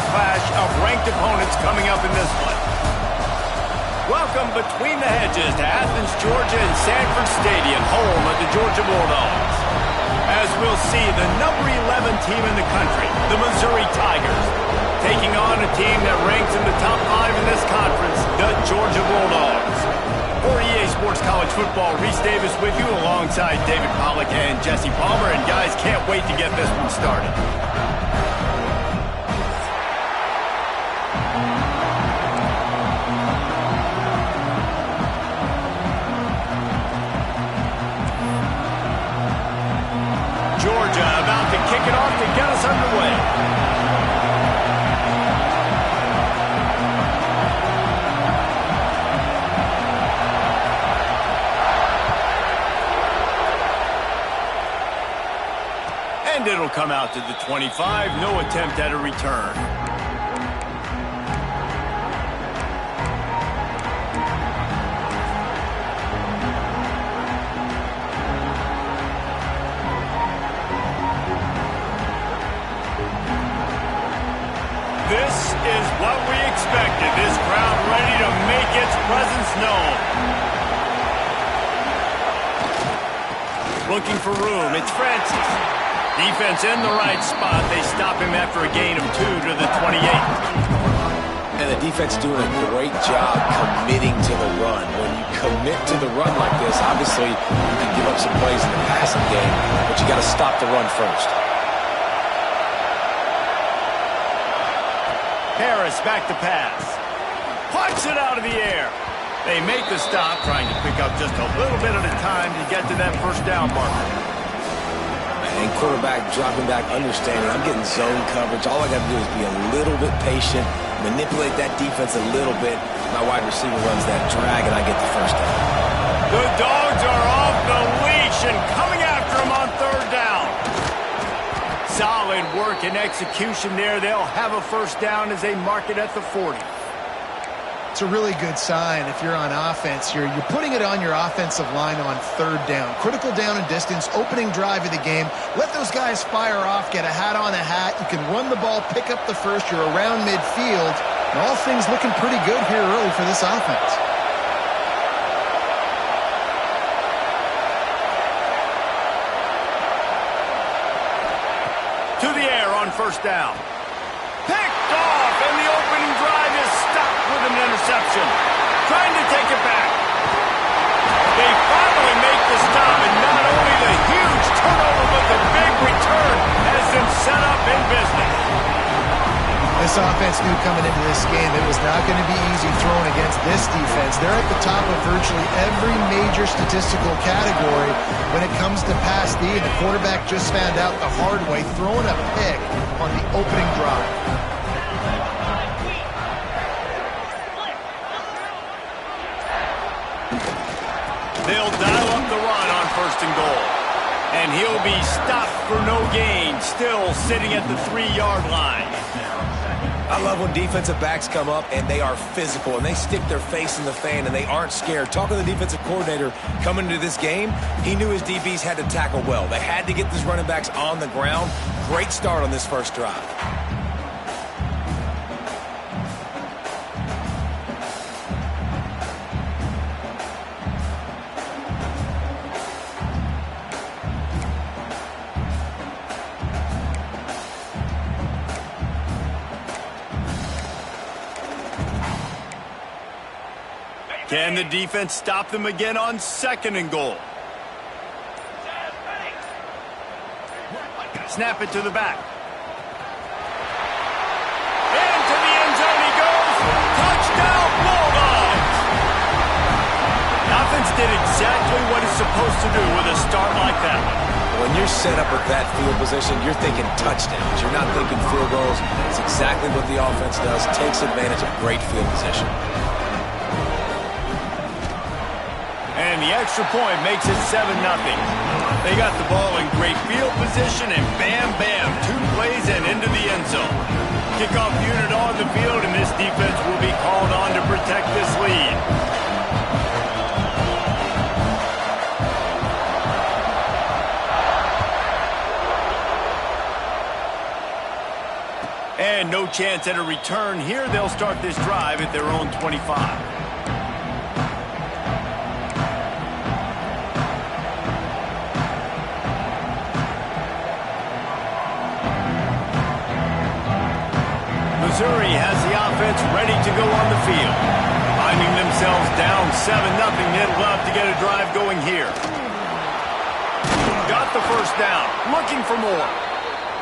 clash of ranked opponents coming up in this one. Welcome between the hedges to Athens, Georgia and Sanford Stadium, home of the Georgia Bulldogs. As we'll see, the number 11 team in the country, the Missouri Tigers, taking on a team that ranks in the top 5 in this conference, the Georgia Bulldogs. For EA Sports College Football, Reese Davis with you alongside David Pollack and Jesse Palmer. And guys, can't wait to get this one started. Georgia about to kick it off to get us underway. And it'll come out to the 25. No attempt at a return. This is what we expected. This crowd ready to make its presence known. Looking for room. It's Francis. Defense in the right spot. They stop him after a gain of 2 to the 28. And the defense doing a great job committing to the run. When you commit to the run like this, obviously you can give up some plays in the passing game, but you got to stop the run first. Harris back to pass. Punch it out of the air. They make the stop, trying to pick up just a little bit at a time to get to that first down marker. And quarterback dropping back, understanding I'm getting zone coverage. All I got to do is be a little bit patient, manipulate that defense a little bit. My wide receiver runs that drag, and I get the first down. The Dogs are off the leash and coming after him on third down. Solid work and execution there. They'll have a first down as they mark it at the 40. It's a really good sign if you're on offense. You're putting it on your offensive line on third down. Critical down and distance, opening drive of the game. Let those guys fire off, get a hat on a hat. You can run the ball, pick up the first. You're around midfield. And all things looking pretty good here early for this offense. To the air on first down. Picked off, and the opening drive is stopped with an interception. Trying to take it back. They finally make the stop, and not only the huge turnover, but the big return has them set up in business. This offense knew coming into this game it was not going to be easy throwing against this defense. They're at the top of virtually every major statistical category when it comes to pass D, and the quarterback just found out the hard way, throwing a pick on the opening drive. They'll dial up the run on first and goal. And he'll be stopped for no gain, still sitting at the 3-yard line. I love when defensive backs come up and they are physical and they stick their face in the fan and they aren't scared. Talking to the defensive coordinator coming into this game, he knew his DBs had to tackle well. They had to get these running backs on the ground. Great start on this first drive. Can the defense stop them again on second and goal? Snap it to the back. Into the end zone he goes. Touchdown, Bulldogs! Offense did exactly what it's supposed to do with a start like that one. When you're set up with that field position, you're thinking touchdowns. You're not thinking field goals. It's exactly what the offense does. Takes advantage of great field position. And the extra point makes it 7-0. They got the ball in great field position, and bam, bam, 2 plays and into the end zone. Kickoff unit on the field, and this defense will be called on to protect this lead. And no chance at a return here. They'll start this drive at their own 25. Missouri has the offense ready to go on the field. Finding themselves down 7-0, they'd love to get a drive going here. Got the first down, looking for more.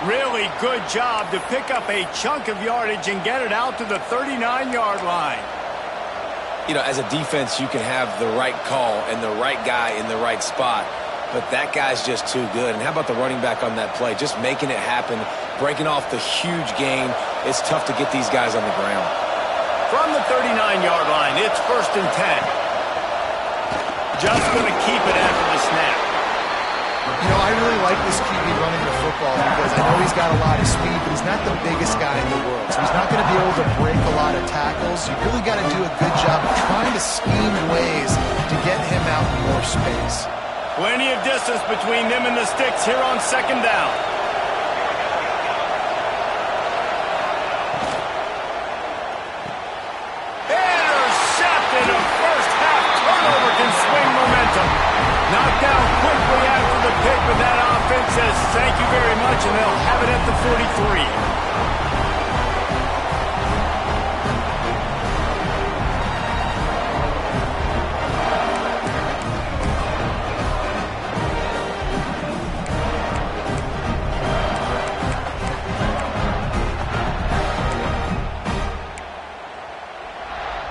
Really good job to pick up a chunk of yardage and get it out to the 39-yard line. You know, as a defense, you can have the right call and the right guy in the right spot, but that guy's just too good. And how about the running back on that play? Just making it happen, breaking off the huge gain. It's tough to get these guys on the ground. From the 39-yard line, it's 1st and 10. Just going to keep it after the snap. You know, I really like this QB running the football because I know he's got a lot of speed, but he's not the biggest guy in the world. So he's not going to be able to break a lot of tackles. You really got to do a good job of trying to scheme ways to get him out in more space. Plenty of distance between them and the sticks here on 2nd down. Intercepted! A first-half turnover can swing momentum. Knocked down quickly after the pick, but that offense says thank you very much, and they'll have it at the 43.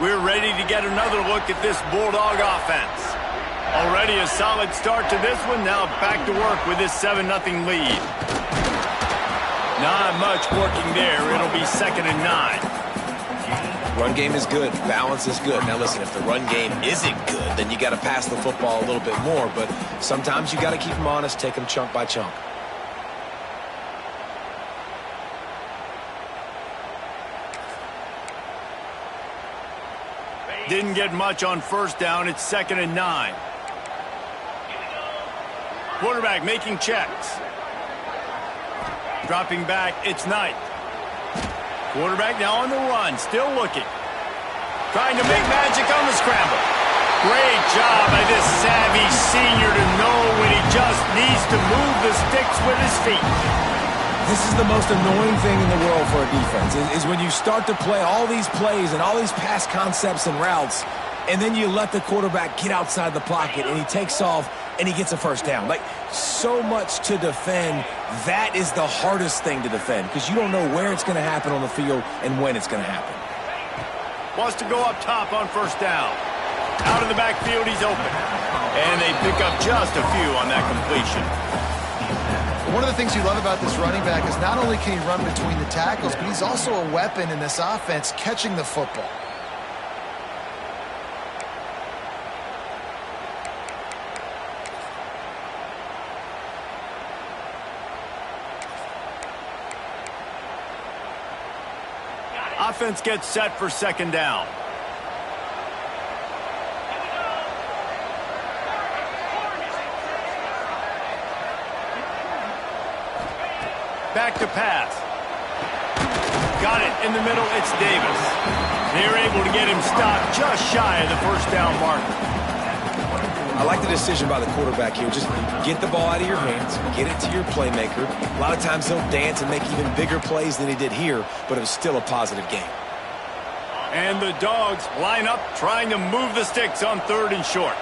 We're ready to get another look at this Bulldog offense. Already a solid start to this one. Now back to work with this 7-0 lead. Not much working there. It'll be 2nd and 9. Run game is good. Balance is good. Now listen, if the run game isn't good, then you got to pass the football a little bit more. But sometimes you got to keep them honest, take them chunk by chunk. Didn't get much on 1st down. It's 2nd and 9. Quarterback making checks. Dropping back, it's Knight. Quarterback now on the run, still looking. Trying to make magic on the scramble. Great job by this savvy senior to know when he just needs to move the sticks with his feet. This is the most annoying thing in the world for a defense, is when you start to play all these plays and all these pass concepts and routes, and then you let the quarterback get outside the pocket, and he takes off, and he gets a first down. Like, so much to defend. That is the hardest thing to defend, because you don't know where it's going to happen on the field and when it's going to happen. Wants to go up top on 1st down. Out of the backfield, he's open. And they pick up just a few on that completion. One of the things you love about this running back is not only can he run between the tackles, but he's also a weapon in this offense catching the football. Offense gets set for 2nd down. Back to pass. Got it in the middle. It's Davis. They're able to get him stopped just shy of the 1st down marker. I like the decision by the quarterback here. Just get the ball out of your hands, get it to your playmaker. A lot of times he'll dance and make even bigger plays than he did here, but it was still a positive game. And the Dogs line up trying to move the sticks on 3rd and short.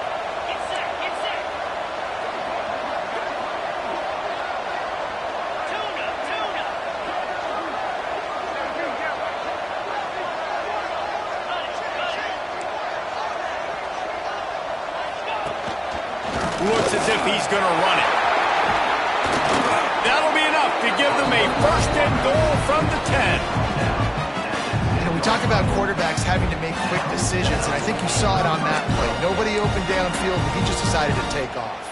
Looks as if he's going to run it. That'll be enough to give them a 1st and goal from the 10. You know, we talk about quarterbacks having to make quick decisions, and I think you saw it on that play. Nobody open downfield, and he just decided to take off.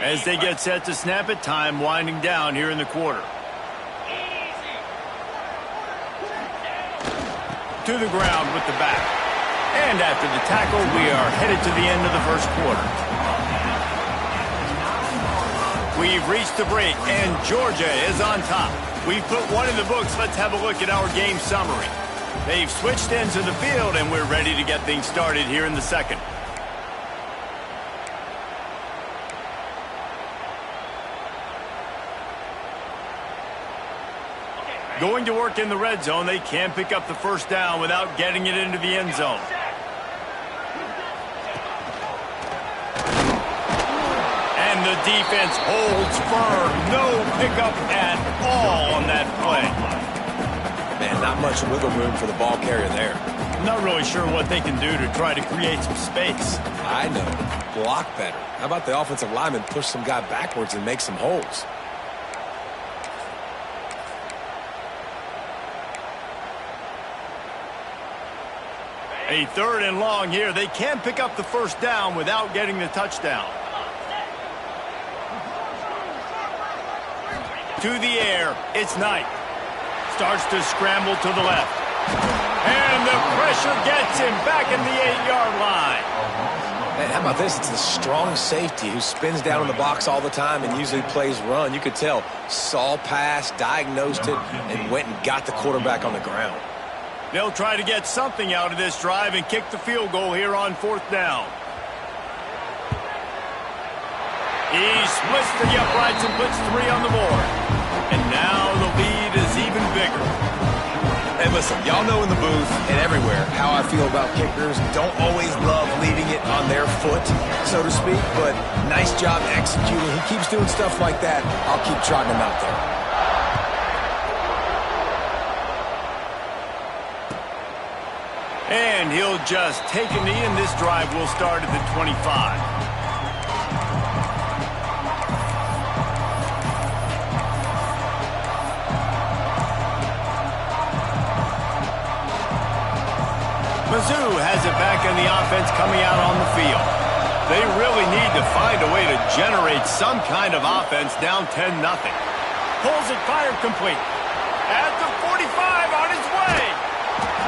As they get set to snap it, time winding down here in the quarter. To the ground with the back. And after the tackle, we are headed to the end of the 1st quarter. We've reached the break, and Georgia is on top. We've put one in the books. Let's have a look at our game summary. They've switched into the field, and we're ready to get things started here in the second. Going to work in the red zone, they can't pick up the first down without getting it into the end zone. And the defense holds firm. No pickup at all on that play. Man, not much wiggle room for the ball carrier there. I'm not really sure what they can do to try to create some space. I know. Block better. How about the offensive lineman push some guy backwards and make some holes? A 3rd and long here. They can't pick up the first down without getting the touchdown. To the air. It's Knight. Starts to scramble to the left. And the pressure gets him back in the 8-yard line. Man, how about this? It's the strong safety who spins down in the box all the time and usually plays run. You could tell. Saw pass, diagnosed it, and went and got the quarterback on the ground. They'll try to get something out of this drive and kick the field goal here on 4th down. He splits the uprights and puts 3 on the board. And now the lead is even bigger. Hey, listen, y'all know in the booth and everywhere how I feel about kickers. Don't always love leaving it on their foot, so to speak, but nice job executing. He keeps doing stuff like that. I'll keep trotting him out there. And he'll just take a knee, and this drive will start at the 25. Mizzou has it back in the offense coming out on the field. They really need to find a way to generate some kind of offense down 10-0. Pulls it, fired complete. At the 45, on his way.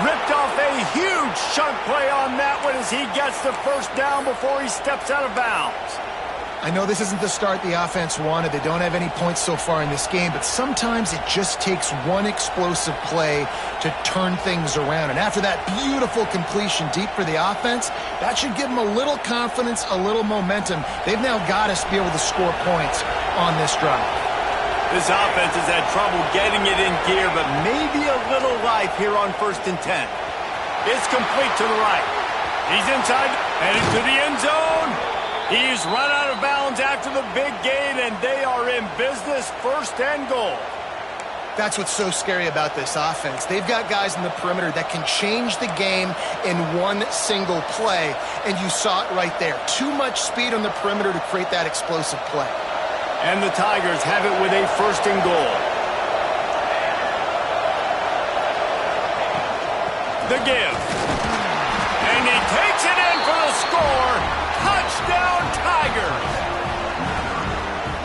Ripped off a huge chunk play on that one as he gets the first down before he steps out of bounds. I know this isn't the start the offense wanted. They don't have any points so far in this game, but sometimes it just takes one explosive play to turn things around. And after that beautiful completion deep for the offense, that should give them a little confidence, a little momentum. They've now got us to be able to score points on this drive. This offense has had trouble getting it in gear, but maybe a little life here on 1st and 10. It's complete to the right. He's inside, headed to the end zone. He's run out of bounds after the big gain, and they are in business, 1st and goal. That's what's so scary about this offense. They've got guys in the perimeter that can change the game in one single play, and you saw it right there. Too much speed on the perimeter to create that explosive play. And the Tigers have it with a 1st and goal. The give. And he takes it in for the score. Touchdown, Tigers.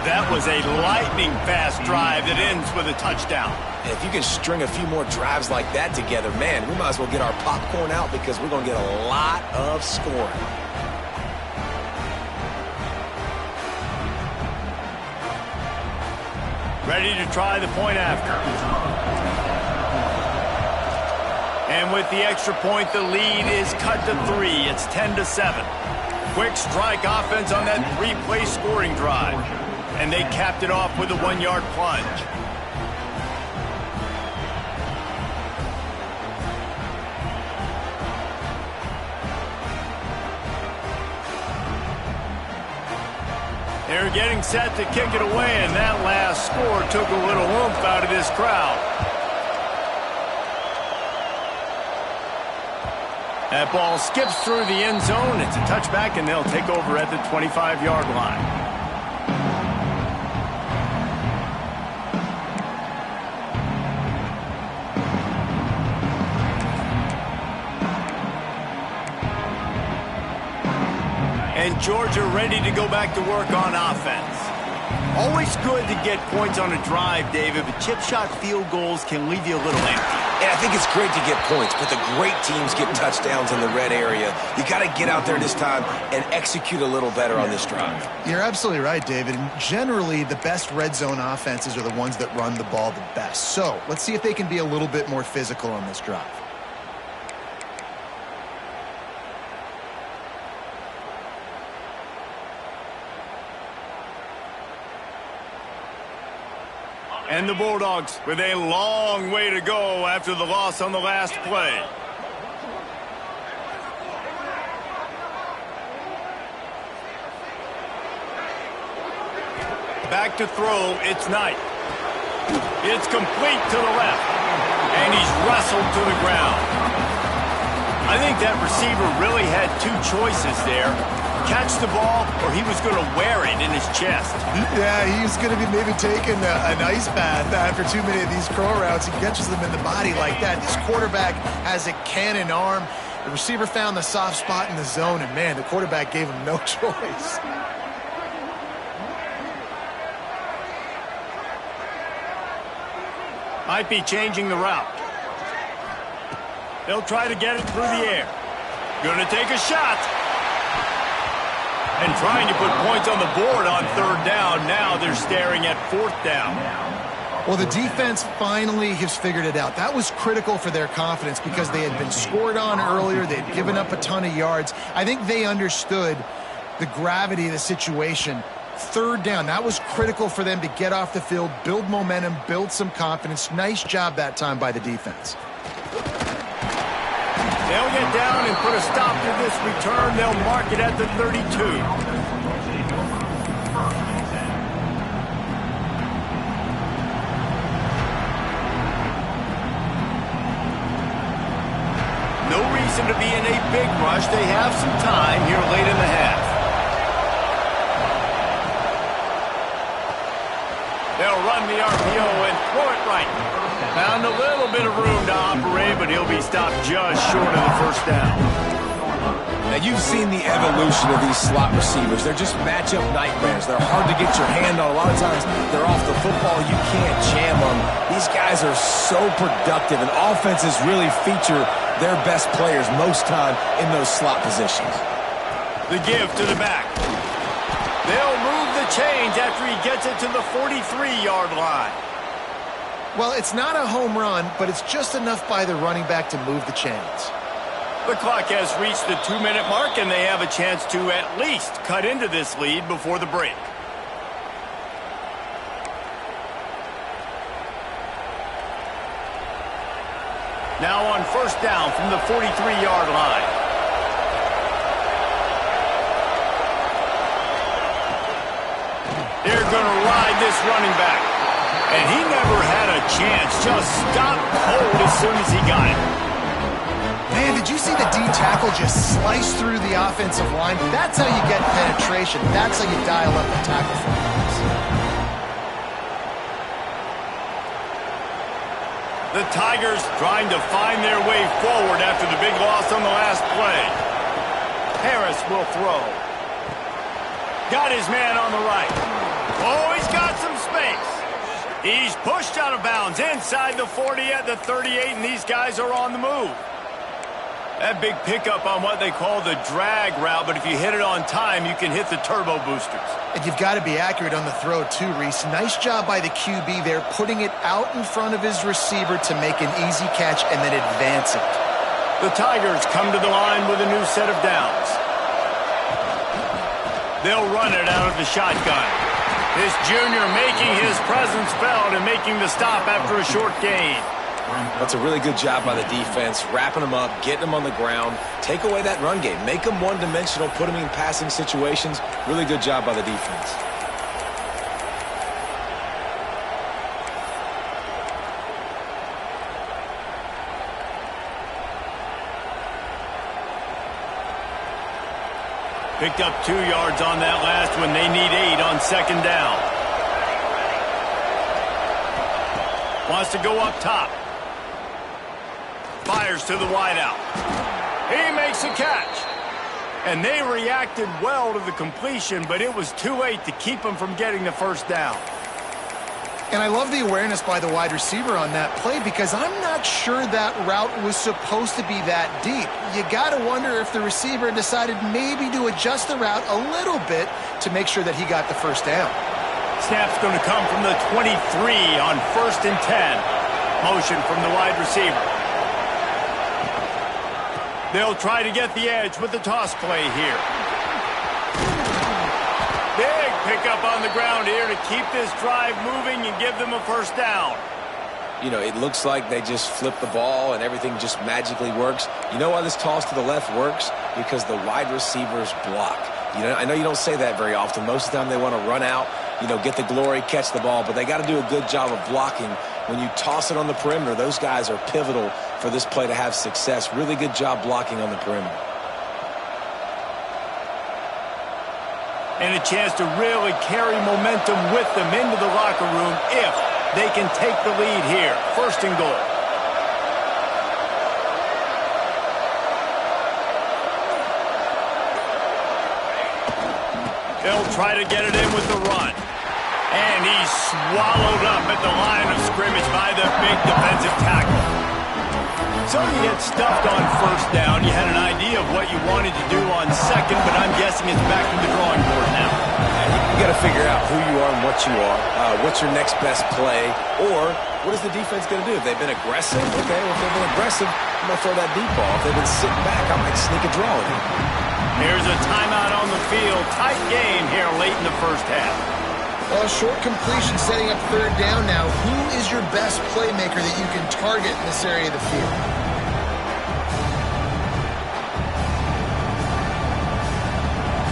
That was a lightning-fast drive that ends with a touchdown. If you can string a few more drives like that together, man, we might as well get our popcorn out because we're going to get a lot of scoring. Ready to try the point after. And with the extra point, the lead is cut to 3. It's 10-7. Quick strike offense on that 3-play scoring drive. And they capped it off with a 1-yard plunge. They're getting set to kick it away, and that last score took a little oomph out of this crowd. That ball skips through the end zone. It's a touchback, and they'll take over at the 25-yard line. And Georgia ready to go back to work on offense. Always good to get points on a drive, David, but chip shot field goals can leave you a little empty. And I think it's great to get points, but the great teams get touchdowns in the red area. You got to get out there this time and execute a little better on this drive. You're absolutely right, David. And generally, the best red zone offenses are the ones that run the ball the best. So let's see if they can be a little bit more physical on this drive. And the Bulldogs with a long way to go after the loss on the last play. Back to throw, it's Knight. It's complete to the left. And he's wrestled to the ground. I think that receiver really had two choices there. Catch the ball, or he was going to wear it in his chest. Yeah, he's going to be maybe taking an ice bath after too many of these crow routes. He catches them in the body like that. This quarterback has a cannon arm. The receiver found the soft spot in the zone, and, man, the quarterback gave him no choice. Might be changing the route. They'll try to get it through the air. Going to take a shot. And trying to put points on the board on third down. Now they're staring at fourth down. Well, the defense finally has figured it out. That was critical for their confidence because they had been scored on earlier. They had given up a ton of yards. I think they understood the gravity of the situation. Third down, that was critical for them to get off the field, build momentum, build some confidence. Nice job that time by the defense. They'll get down and put a stop to this return. They'll mark it at the 32. No reason to be in a big rush. They have some time here late in the half. They'll run the RPO and throw it right. Found a little bit of room to operate, but he'll be stopped just short of the first down. Now, you've seen the evolution of these slot receivers. They're just matchup nightmares. They're hard to get your hand on. A lot of times, they're off the football. You can't jam them. These guys are so productive, and offenses really feature their best players most time in those slot positions. The give to the back. They'll move the chains after he gets it to the 43-yard line. Well, it's not a home run, but it's just enough by the running back to move the chains. The clock has reached the 2-minute mark, and they have a chance to at least cut into this lead before the break. Now on first down from the 43-yard line. They're going to ride this running back. And he never had a chance. Just stopped cold as soon as he got it. Man, did you see the D tackle just slice through the offensive line? That's how you get penetration. That's how you dial up the tackle for guys. The Tigers trying to find their way forward after the big loss on the last play. Harris will throw. Got his man on the right. Oh, he's got some space. He's pushed out of bounds inside the 40 at the 38, and these guys are on the move. That big pickup on what they call the drag route, but if you hit it on time, you can hit the turbo boosters. And you've got to be accurate on the throw, too, Reese. Nice job by the QB there, putting it out in front of his receiver to make an easy catch and then advance it. The Tigers come to the line with a new set of downs. They'll run it out of the shotgun. This junior making his presence felt and making the stop after a short gain. That's a really good job by the defense, wrapping them up, getting them on the ground. Take away that run game. Make them one-dimensional, put them in passing situations. Really good job by the defense. Picked up 2 yards on that last one. They need 8 on second down. Wants to go up top. Fires to the wideout. He makes a catch. And they reacted well to the completion, but it was too late to keep them from getting the first down. And I love the awareness by the wide receiver on that play because I'm not sure that route was supposed to be that deep. You got to wonder if the receiver decided maybe to adjust the route a little bit to make sure that he got the first down. Snap's going to come from the 23 on 1st and 10. Motion from the wide receiver. They'll try to get the edge with the toss play here. Big pickup on the ground here to keep this drive moving and give them a first down. You know, it looks like they just flip the ball and everything just magically works. You know why this toss to the left works? Because the wide receivers block. You know, I know you don't say that very often. Most of the time they want to run out, you know, get the glory, catch the ball, but they got to do a good job of blocking. When you toss it on the perimeter, those guys are pivotal for this play to have success. Really good job blocking on the perimeter. And a chance to really carry momentum with them into the locker room if they can take the lead here. 1st and goal. They'll try to get it in with the run. And he's swallowed up at the line of scrimmage by the big defensive tackle. So you get stuffed on 1st down. You had an idea of what you wanted to do on 2nd, but I'm guessing it's back to the drawing board now. You got to figure out who you are and what you are. What's your next best play? Or what is the defense going to do? If they've been aggressive, okay, well, if they've been aggressive, I'm going to throw that deep ball. If they've been sitting back, I might sneak a draw in here. Here's a timeout on the field. Tight game here late in the 1st half. Well, short completion setting up 3rd down now. Who is your best playmaker that you can target in this area of the field?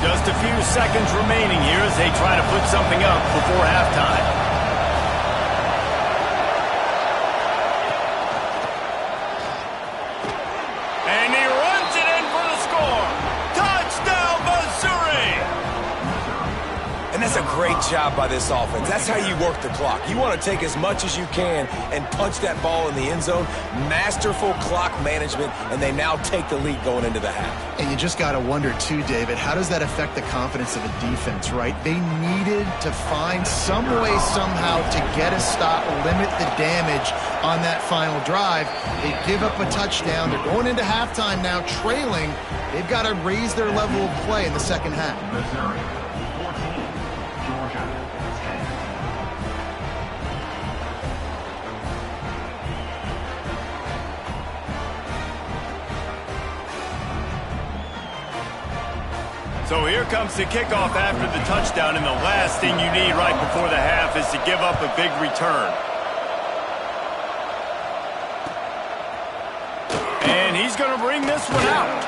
Just a few seconds remaining here as they try to put something up before halftime. And he runs it in for the score. Touchdown, Missouri! And that's a great job by this offense. That's how you work the clock. You want to take as much as you can and punch that ball in the end zone. Masterful clock management, and they now take the lead going into the half. And you just got to wonder, too, David, how does that affect the confidence of a defense, right? They needed to find some way, somehow, to get a stop, limit the damage on that final drive. They give up a touchdown. They're going into halftime now, trailing. They've got to raise their level of play in the 2nd half. Missouri, 14, Georgia, 10. So here comes the kickoff after the touchdown, and the last thing you need right before the half is to give up a big return. And he's going to bring this one out.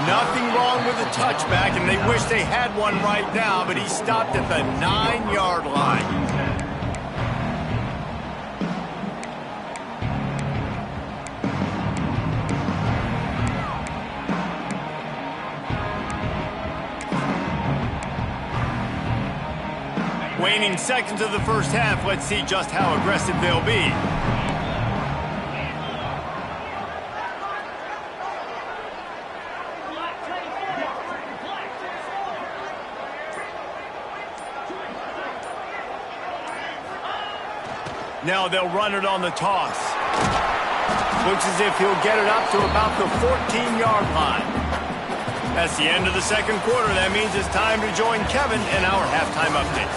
Nothing wrong with the touchback, and they wish they had one right now, but he stopped at the 9-yard line. Waning seconds of the 1st half. Let's see just how aggressive they'll be. Now they'll run it on the toss. Looks as if he'll get it up to about the 14-yard line. That's the end of the 2nd quarter. That means it's time to join Kevin in our halftime update.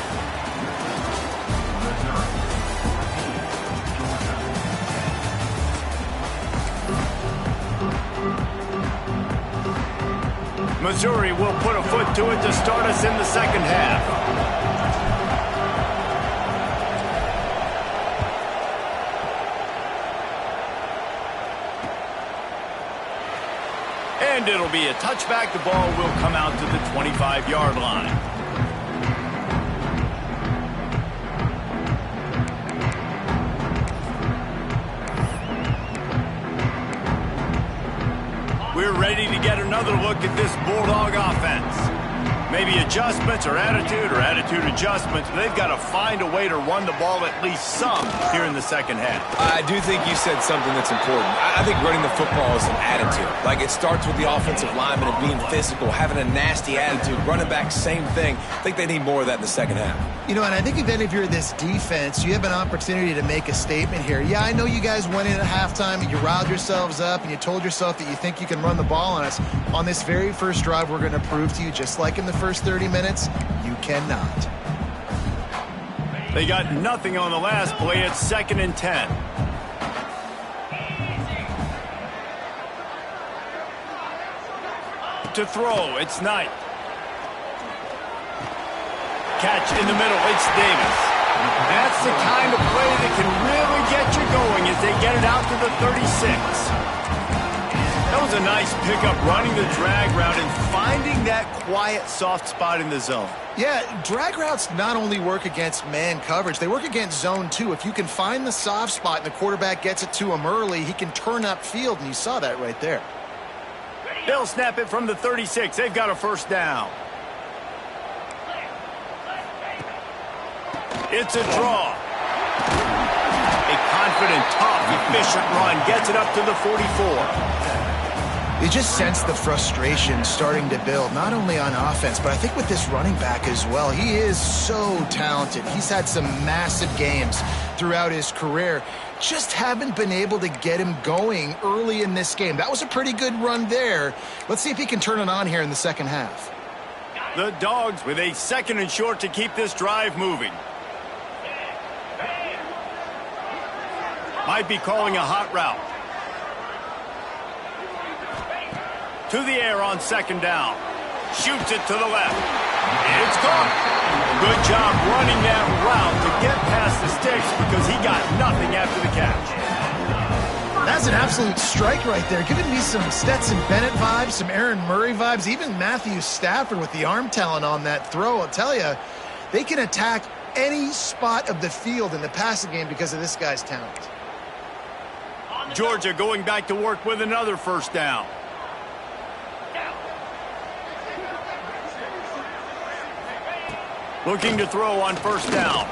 Missouri will put a foot to it to start us in the 2nd half. And it'll be a touchback. The ball will come out to the 25-yard line. We're ready to get another look at this Bulldog offense. Maybe adjustments or attitude adjustments. They've got to find a way to run the ball at least some here in the second half. I do think you said something that's important. I think running the football is an attitude. Like, it starts with the offensive lineman and being physical, having a nasty attitude. Running back, same thing. I think they need more of that in the second half. You know, and I think if you're this defense, you have an opportunity to make a statement here. Yeah, I know you guys went in at halftime and you riled yourselves up and you told yourself that you think you can run the ball on us. On this very first drive, we're going to prove to you, just like in the first 30 minutes, you cannot. They got nothing on the last play. It's 2nd and 10. To throw, it's Knight. Catch in the middle, it's Davis. That's the kind of play that can really get you going as they get it out to the 36. That was a nice pickup, running the drag route and finding that quiet, soft spot in the zone. Yeah, drag routes not only work against man coverage, they work against zone too. If you can find the soft spot and the quarterback gets it to him early, he can turn upfield, and you saw that right there. They'll snap it from the 36. They've got a first down. It's a draw. A confident, tough, efficient run gets it up to the 44. You just sense the frustration starting to build, not only on offense, but I think with this running back as well. He is so talented. He's had some massive games throughout his career. Just haven't been able to get him going early in this game. That was a pretty good run there. Let's see if he can turn it on here in the second half. The Dogs with a 2nd and short to keep this drive moving. Might be calling a hot route. To the air on 2nd down. Shoots it to the left. It's caught. Good job running that route to get past the sticks because he got nothing after the catch. That's an absolute strike right there. Giving me some Stetson Bennett vibes, some Aaron Murray vibes, even Matthew Stafford with the arm talent on that throw. I'll tell you, they can attack any spot of the field in the passing game because of this guy's talent. Georgia going back to work with another first down. Looking to throw on first down.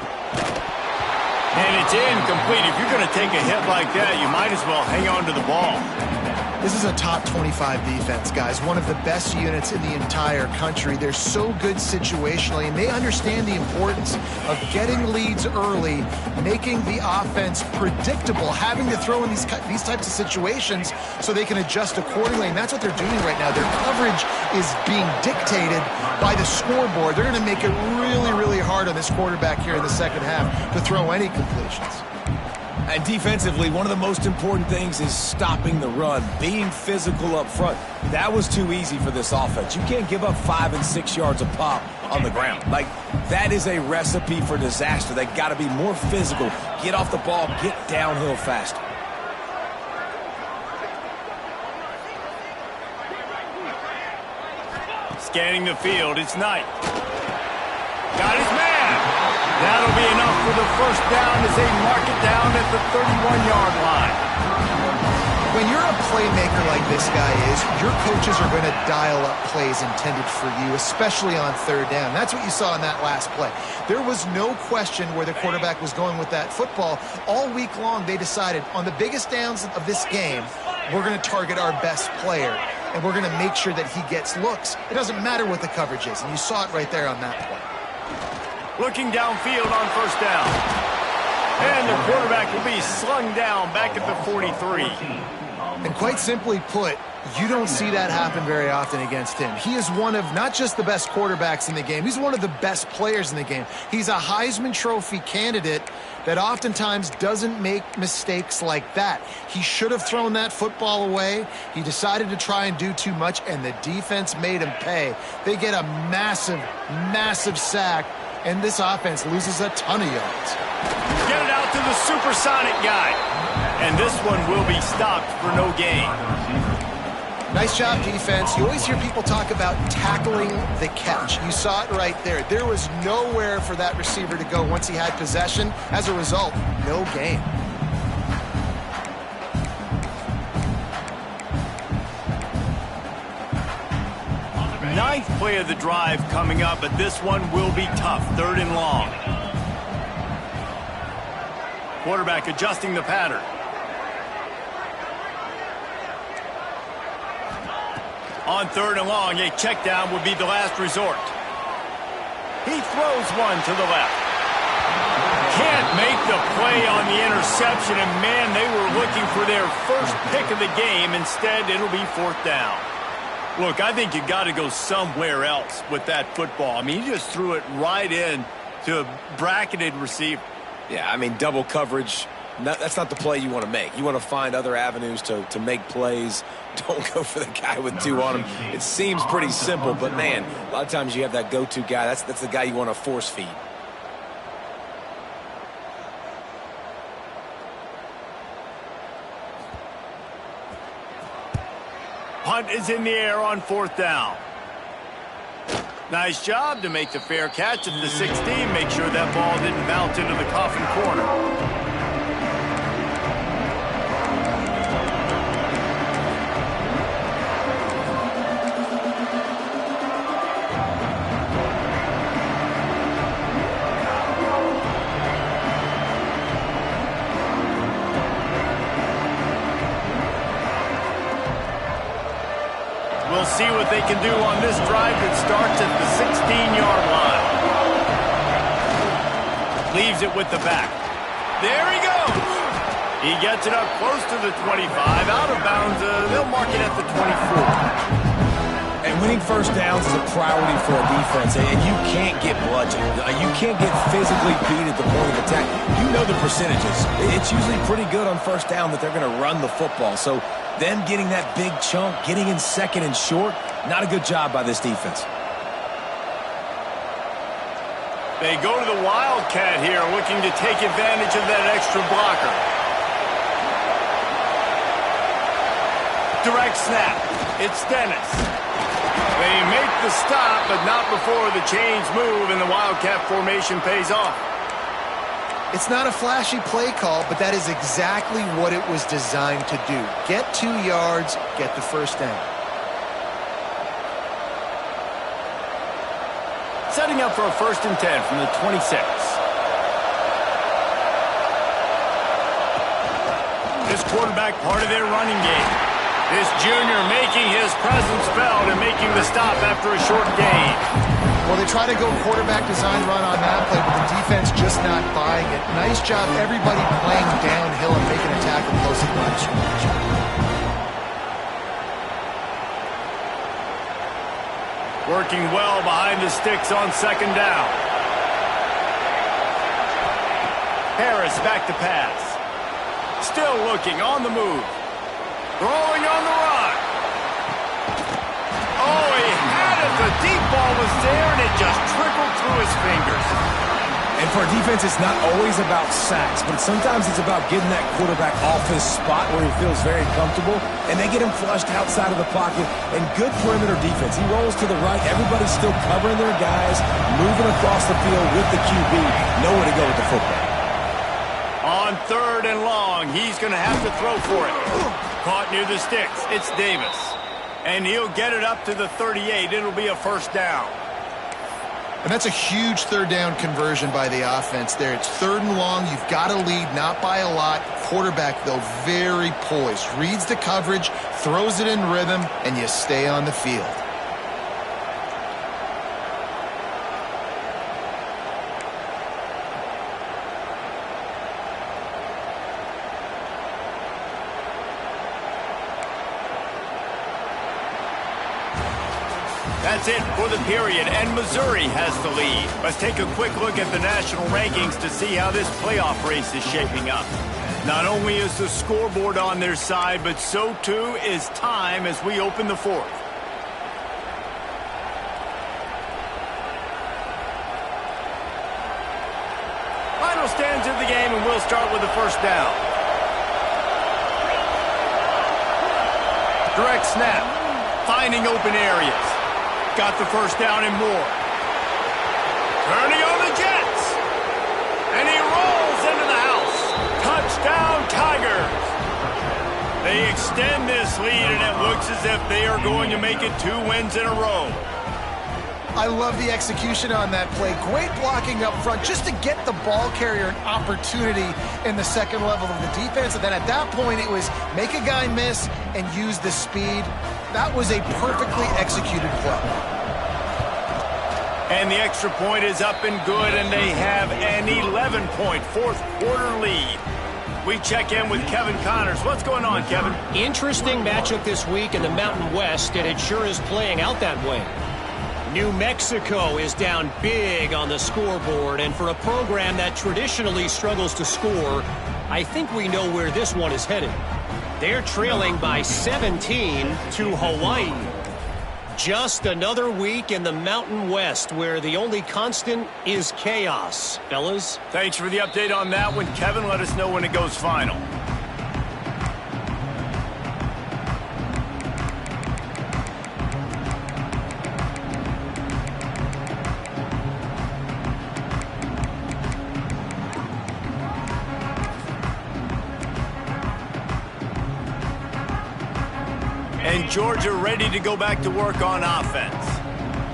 And it's incomplete. If you're going to take a hit like that, you might as well hang on to the ball. This is a top 25 defense, guys. One of the best units in the entire country. They're so good situationally, and they understand the importance of getting leads early, making the offense predictable, having to throw in these types of situations so they can adjust accordingly. And that's what they're doing right now. Their coverage is being dictated by the scoreboard. They're going to make it really, really hard on this quarterback here in the second half to throw any completions. And defensively, one of the most important things is stopping the run, being physical up front. That was too easy for this offense. You can't give up 5 and 6 yards a pop on the ground. Like, that is a recipe for disaster. They got to be more physical, get off the ball, get downhill faster. Scanning the field, it's Knight. Got his man. That'll be enough for the first down as they mark it down at the 31-yard line. When you're a playmaker like this guy is, your coaches are going to dial up plays intended for you, especially on third down. That's what you saw in that last play. There was no question where the quarterback was going with that football. All week long, they decided on the biggest downs of this game, we're going to target our best player, and we're going to make sure that he gets looks. It doesn't matter what the coverage is, and you saw it right there on that play. Looking downfield on first down. And the quarterback will be slung down back at the 43. And quite simply put, you don't see that happen very often against him. He is one of not just the best quarterbacks in the game, he's one of the best players in the game. He's a Heisman Trophy candidate that oftentimes doesn't make mistakes like that. He should have thrown that football away. He decided to try and do too much, and the defense made him pay. They get a massive, massive sack, and this offense loses a ton of yards. Get it out to the supersonic guy. And this one will be stopped for no gain. Nice job, defense. You always hear people talk about tackling the catch. You saw it right there. There was nowhere for that receiver to go once he had possession. As a result, no gain. ninth play of the drive coming up, but this one will be tough. 3rd and long. Quarterback adjusting the pattern. On 3rd and long, a check down would be the last resort. He throws one to the left. Can't make the play on the interception, and man, they were looking for their first pick of the game. Instead, it'll be 4th down. Look, I think you got to go somewhere else with that football. I mean, he just threw it right in to a bracketed receiver. Yeah, I mean, double coverage, that's not the play you want to make. You want to find other avenues to make plays. Don't go for the guy with 2 on him. It seems pretty simple, but, man, a lot of times you have that go-to guy. That's the guy you want to force feed. Punt is in the air on 4th down. Nice job to make the fair catch at the 16. Make sure that ball didn't bounce into the coffin corner. We'll see what they can do on this drive that starts at the 16-yard line. Leaves it with the back. There he goes. He gets it up close to the 25. Out of bounds, they'll mark it at the 24. And winning first downs is a priority for a defense, and you can't get bludgeoned. You can't get physically beat at the point of attack. You know the percentages. It's usually pretty good on first down that they're going to run the football. So them getting that big chunk, getting in 2nd and short, not a good job by this defense. They go to the Wildcat here, looking to take advantage of that extra blocker. Direct snap. It's Dennis. They make the stop, but not before the chains move and the Wildcat formation pays off. It's not a flashy play call, but that is exactly what it was designed to do. Get 2 yards, get the first down. Setting up for a 1st and 10 from the 26. This quarterback part of their running game. This junior making his presence felt and making the stop after a short gain. Well, they try to go quarterback design run on that play, but the defense just not buying it. Nice job, everybody playing downhill and making a tackle close to the line of scrimmage. Working well behind the sticks on 2nd down. Harris back to pass. Still looking on the move. Throwing on the run. Oh, he had it. The deep ball was there, and it just trickled through his fingers. And for a defense, it's not always about sacks, but sometimes it's about getting that quarterback off his spot where he feels very comfortable, and they get him flushed outside of the pocket, and good perimeter defense. He rolls to the right. Everybody's still covering their guys, moving across the field with the QB, nowhere to go with the football. On 3rd and long, he's going to have to throw for it. Caught near the sticks. It's Davis. And he'll get it up to the 38. It'll be a 1st down. And that's a huge 3rd down conversion by the offense there. It's 3rd and long. You've got to lead, not by a lot. Quarterback, though, very poised. Reads the coverage, throws it in rhythm, and you stay on the field. That's it for the period, and Missouri has the lead. Let's take a quick look at the national rankings to see how this playoff race is shaping up. Not only is the scoreboard on their side, but so too is time as we open the 4th. Final stands of the game, and we'll start with the 1st down. Direct snap, finding open areas. Got the 1st down and more. Turning on the Jets. And he rolls into the house. Touchdown, Tigers. They extend this lead, and it looks as if they are going to make it 2 wins in a row. I love the execution on that play. Great blocking up front just to get the ball carrier an opportunity in the second level of the defense. And then at that point, it was make a guy miss and use the speed. That was a perfectly executed play. And the extra point is up and good, and they have an 11-point fourth-quarter lead. We check in with Kevin Connors. What's going on, Kevin? Interesting matchup this week in the Mountain West, and it sure is playing out that way. New Mexico is down big on the scoreboard, and for a program that traditionally struggles to score, I think we know where this one is headed. They're trailing by 17 to Hawaii. Just another week in the Mountain West where the only constant is chaos, fellas. Thanks for the update on that one, Kevin. Let us know when it goes final. And Georgia ready to go back to work on offense.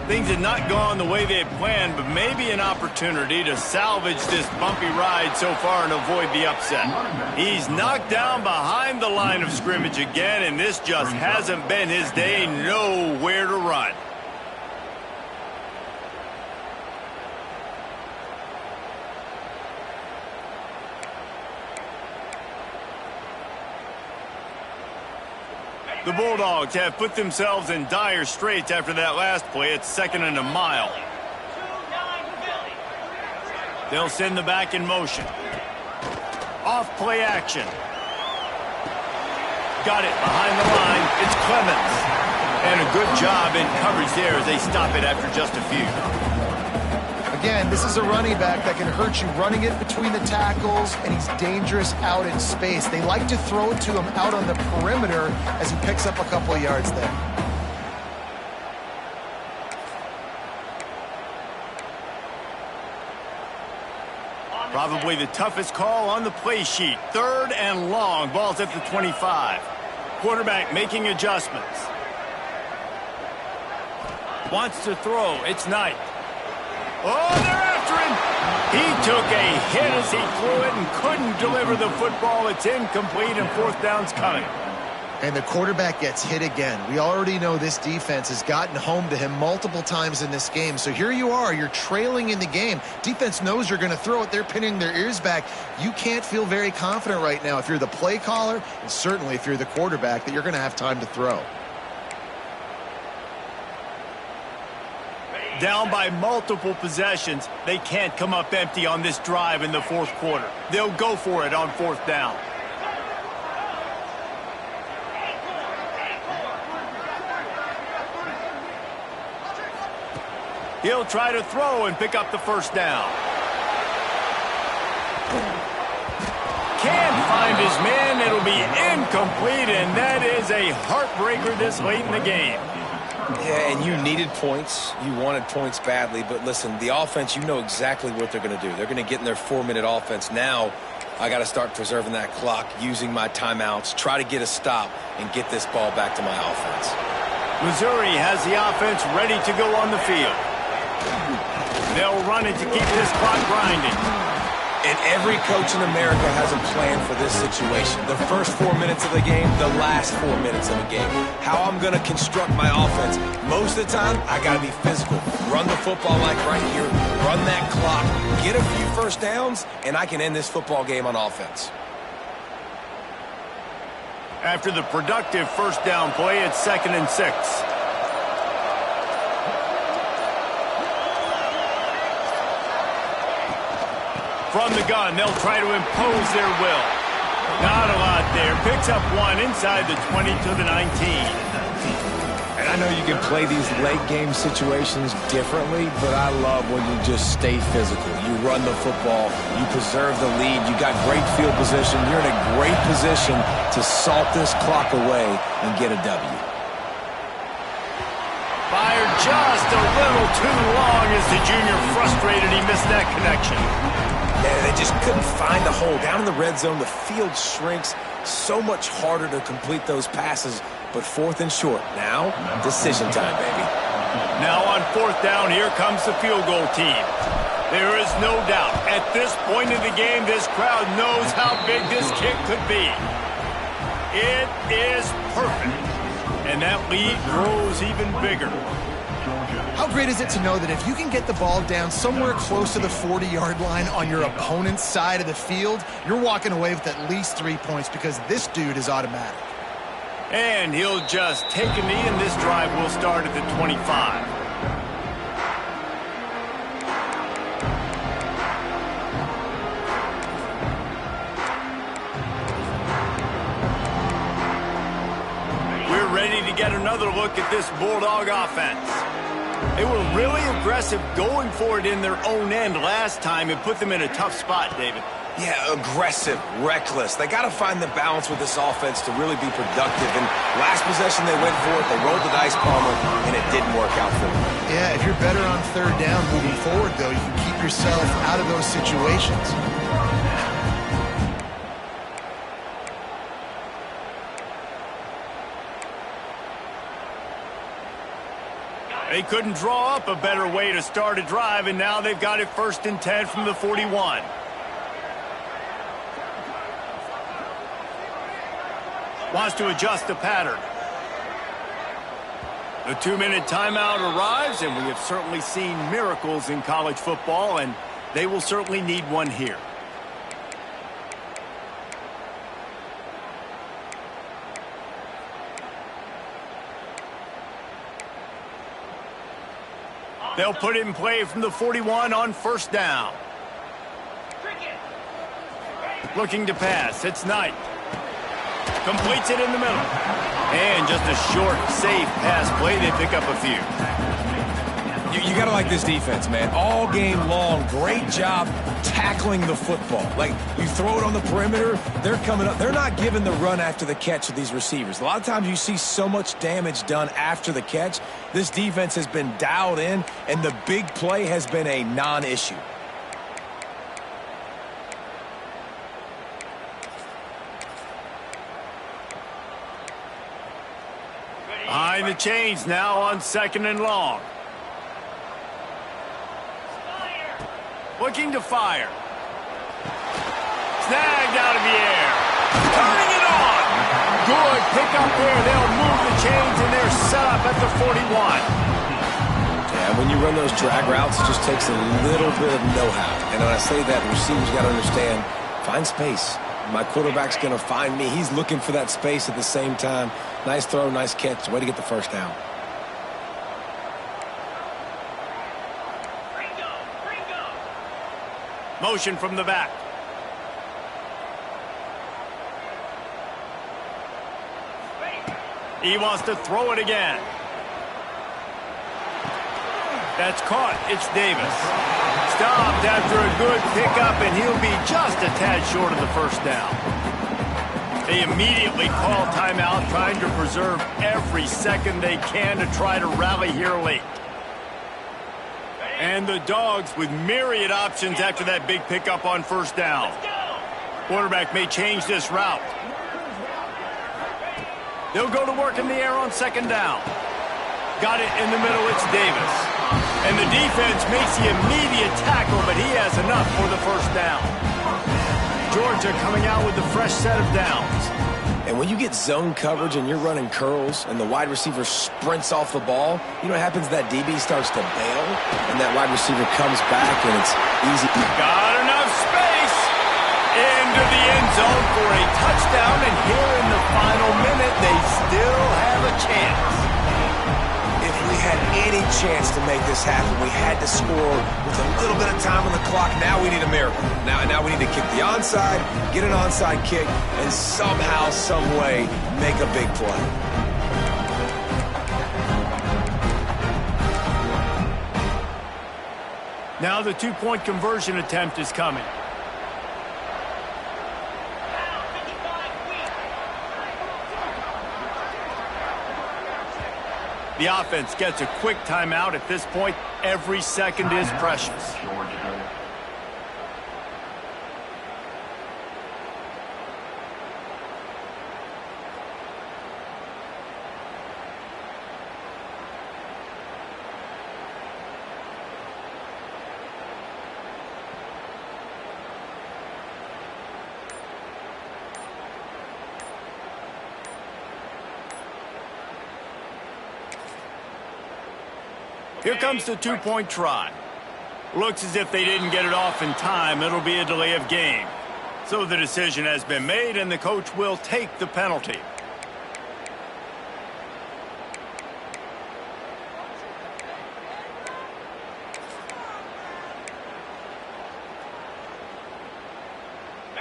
Things had not gone the way they had planned, but maybe an opportunity to salvage this bumpy ride so far and avoid the upset. He's knocked down behind the line of scrimmage again, and this just hasn't been his day. Nowhere to run. The Bulldogs have put themselves in dire straits after that last play. It's 2nd and a mile. They'll send the back in motion. Off play action. Got it behind the line. It's Clemens. And a good job in coverage there as they stop it after just a few. Again, this is a running back that can hurt you running it between the tackles, and he's dangerous out in space. They like to throw it to him out on the perimeter as he picks up a couple of yards there. Probably the toughest call on the play sheet. 3rd and long. Ball's at the 25. Quarterback making adjustments. Wants to throw. It's Knight. Oh, they're after him. He took a hit as he threw it and couldn't deliver the football. It's incomplete, and 4th down's coming. And the quarterback gets hit again. We already know this defense has gotten home to him multiple times in this game. So here you are. You're trailing in the game. Defense knows you're going to throw it. They're pinning their ears back. You can't feel very confident right now if you're the play caller, and certainly if you're the quarterback, that you're going to have time to throw. Down by multiple possessions, they can't come up empty on this drive in the 4th quarter. They'll go for it on 4th down. He'll try to throw and pick up the 1st down. Can't find his man. It'll be incomplete, and that is a heartbreaker this late in the game. Yeah, and you needed points. You wanted points badly. But listen, the offense, you know exactly what they're going to do. They're going to get in their 4-minute offense. Now I got to start preserving that clock, using my timeouts, try to get a stop, and get this ball back to my offense. Missouri has the offense ready to go on the field. They'll run it to keep this clock grinding. And every coach in America has a plan for this situation. The first 4 minutes of the game, the last 4 minutes of the game. How I'm going to construct my offense. Most of the time, I got to be physical. Run the football like right here. Run that clock. Get a few 1st downs, and I can end this football game on offense. After the productive 1st down play, it's 2nd and 6. From the gun, they'll try to impose their will. Not a lot there. Picks up 1 inside the 20 to the 19. And I know you can play these late game situations differently, but I love when you just stay physical. You run the football, you preserve the lead, you got great field position. You're in a great position to salt this clock away and get a W. Fired just a little too long as the junior frustrated. He missed that connection. Yeah, they just couldn't find a hole. Down in the red zone, the field shrinks. So much harder to complete those passes, but 4th and short. Now, decision time, baby. Now on 4th down, here comes the field goal team. There is no doubt, at this point in the game, this crowd knows how big this kick could be. It is perfect, and that lead grows even bigger. How great is it to know that if you can get the ball down somewhere close to the 40-yard line on your opponent's side of the field, you're walking away with at least 3 points because this dude is automatic. And he'll just take a knee, and this drive will start at the 25. We're ready to get another look at this Bulldog offense. They were really aggressive going for it in their own end last time. It put them in a tough spot, David. Yeah, aggressive, reckless. They got to find the balance with this offense to really be productive. And last possession they went for it, they rolled the dice, Palmer, and it didn't work out for them. Yeah, if you're better on 3rd down moving forward, though, you can keep yourself out of those situations. They couldn't draw up a better way to start a drive, and now they've got it 1st and 10 from the 41. Wants to adjust the pattern. The 2-minute timeout arrives, and we have certainly seen miracles in college football, and they will certainly need one here. They'll put it in play from the 41 on 1st down. Looking to pass. It's Knight. Completes it in the middle. And just a short, safe pass play. They pick up a few. You got to like this defense, man. All game long, great job tackling the football. Like, you throw it on the perimeter, they're coming up. They're not giving the run after the catch to these receivers. A lot of times you see so much damage done after the catch. This defense has been dialed in, and the big play has been a non-issue. Behind the chains now on 2nd and long. Looking to fire. Snagged out of the air. Turning it on. Good pickup there. They'll move the chains, and they're set up at the 41. Yeah, when you run those drag routes, it just takes a little bit of know-how. And when I say that, the receivers got to understand, find space. My quarterback's going to find me. He's looking for that space at the same time. Nice throw, nice catch. Way to get the 1st down. Motion from the back. He wants to throw it again. That's caught. It's Davis. Stopped after a good pickup, and he'll be just a tad short of the 1st down. They immediately call timeout, trying to preserve every second they can to try to rally here late. And the Dogs with myriad options after that big pickup on 1st down. Quarterback may change this route. They'll go to work in the air on 2nd down. Got it in the middle, it's Davis. And the defense makes the immediate tackle, but he has enough for the 1st down. Georgia coming out with a fresh set of downs. And when you get zone coverage and you're running curls and the wide receiver sprints off the ball, you know what happens? That DB starts to bail, and that wide receiver comes back, and it's easy. Got enough space into the end zone for a touchdown, and here in the final minute, they still have a chance. If we had any chance to make this happen, we had to score with a little bit of time on the clock. Now we need a miracle. Now we need to kick the onside, get an onside kick, and somehow, some way, make a big play. Now the 2-point conversion attempt is coming. The offense gets a quick timeout. At this point, every second is precious. Here comes the two-point try. Looks as if they didn't get it off in time. It'll be a delay of game. So the decision has been made, and the coach will take the penalty.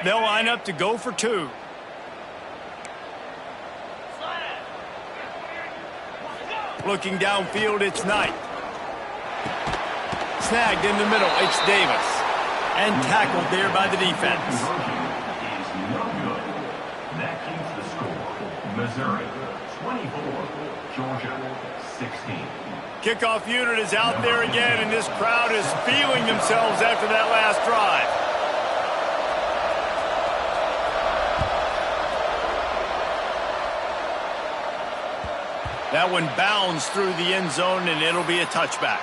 They'll line up to go for two. Looking downfield, it's Knight. Snagged in the middle, it's Davis. And tackled there by the defense. Is no good. That keeps the score. Missouri 24, Georgia 16. Kickoff unit is out there again, and this crowd is feeling themselves after that last drive. That one bounds through the end zone, and it'll be a touchback.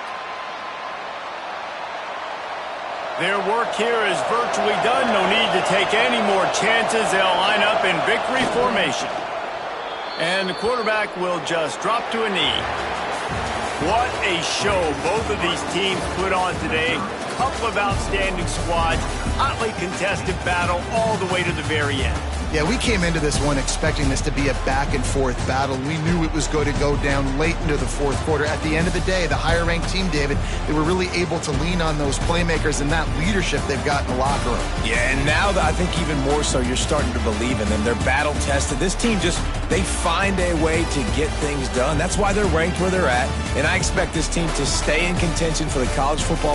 Their work here is virtually done. No need to take any more chances. They'll line up in victory formation. And the quarterback will just drop to a knee. What a show both of these teams put on today. Couple of outstanding squads. Hotly contested battle all the way to the very end. Yeah, we came into this one expecting this to be a back-and-forth battle. We knew it was going to go down late into the fourth quarter. At the end of the day, the higher-ranked team, David, they were really able to lean on those playmakers and that leadership they've got in the locker room. Yeah, and now I think even more so, you're starting to believe in them. They're battle-tested. This team they find a way to get things done. That's why they're ranked where they're at, and I expect this team to stay in contention for the college football